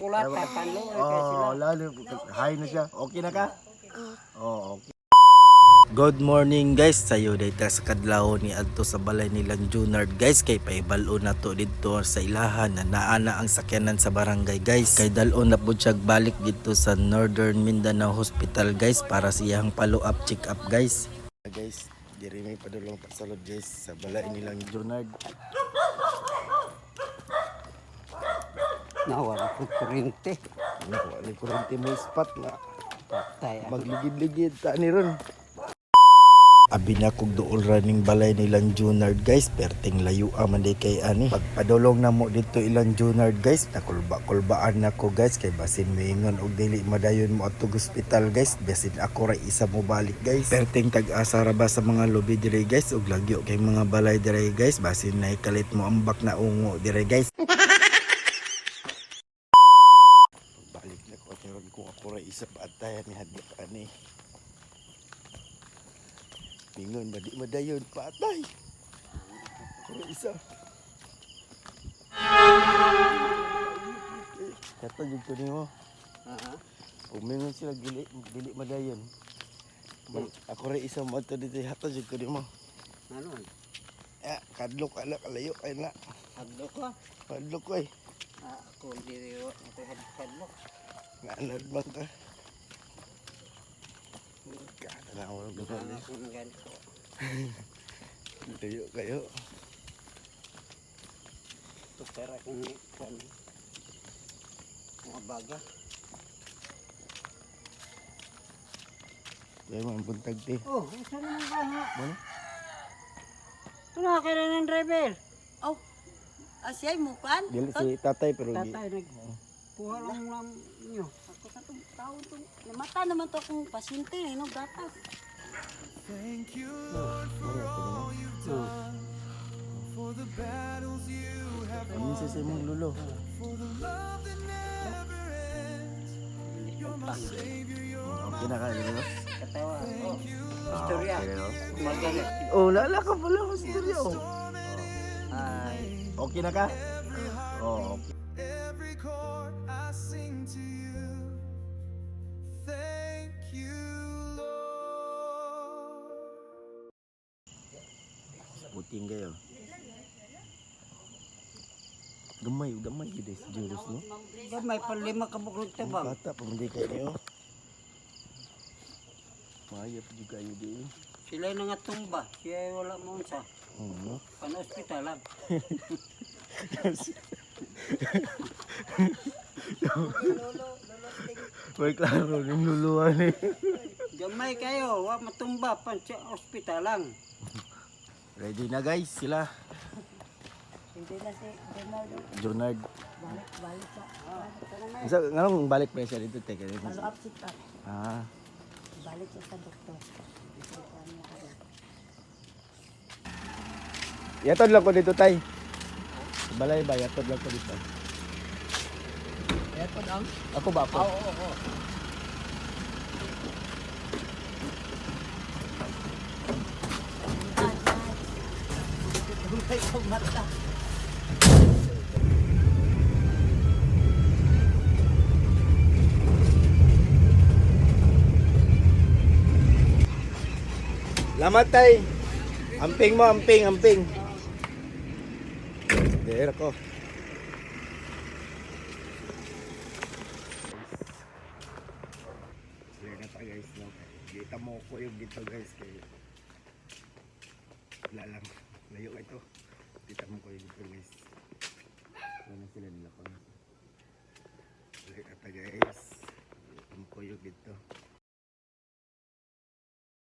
Pula tatalo kay sila. Oh, lalo. Hi na siya. Okay na ka? Oh, okay. Good morning guys, sayo dito sa kadlaw ni adto sa balay nilang Junard guys, kay paibalo na to dito sa ilahan na naana ang sakyanan sa barangay guys, kay dalon na pud siya balik dito sa Northern Mindanao Hospital guys para siyang follow up check up guys. Guys, diri may padulong pasalod guys sa balay nilang Junard. Nawala ko kurente. Nakuha ni kurente mo spot na Patay. magligid-ligid ta ni ron. Abi na kog duol running balay nilang Junard guys, perting layo man day kay ani. Pagpadulong na mo dito ilang Junard guys, nakulbaan na ko guys kay basin moingon og dili madayon mo atog hospital guys, basin ako ra isa mo balik guys. Perting tag-asa ra ba sa mga lobby dire guys og lagyo kay mga balay dire guys, basin nay kalit mo ambak na ungo dire guys. Balik na ko karon ko ako ra isa pa atayan ni hadlok ani. Ingon madi madayon patay. Kung isa. Kata jud ko nimo. Umingon sila dili madayon. Ako ra isa mo ato dito hata jud ko nimo. Ano? Kadlok ala kalayo kay na. Hadlok ko. Kadlok ko eh. Ako diri ako hadlok. Nganad man ka. Kada na wala gani. Tayo kayo. Tutera kung mga baga. Kaya man buntag ti. Oh, saan naman baha? Ano? Ito na kaya ng driver. Oh, asiyay mo kan? Dili si tatay pero Tatay nagkuha lang lang nyo. Ako sa itong taon itong namata naman to akong pasyente eh, no? Gatas. Thank you, Lord, for all you've done, for the battles you have Kami sa simong lulo. for the love that never ends. You're my savior, you're Okay na kayo dito. Katawa. Oh, istorya. Magalit. Oh, lala ka pala ko storya oh. Ay. Okay na ka? Oh, okay. every chord I sing to you. Thank you, Lord. Puting kayo. Gamay yun si Juros no? May palima ka buklog Ang tabang. bata pa hindi kayo. Mayap juga kayo di. Sila na nga tumba. Siya wala mo sa. No? Pan-hospital lang. May klaro yung luluan eh. Gamay kayo. Wa matumba. Pan-hospital lang. Ready na guys sila. Hindi na si Junard. balik sa. Isa nganong balik pa siya dito teka. Follow up sit up. Ah, Balik sa doktor. yatod lang ko dito tay. Balay ba yatod lang ko dito. Eto dang. Ako ba ako? Oo. Ay, mata. Lamat tay. Amping mo, amping. There ako. Clear na ta guys, no? Kita mo ko yung dito guys kay wala lang. Layo ito. Kita mo ko yung dito guys. Ano sila nila ko. Clear na ta guys. Kita mo ko yung dito.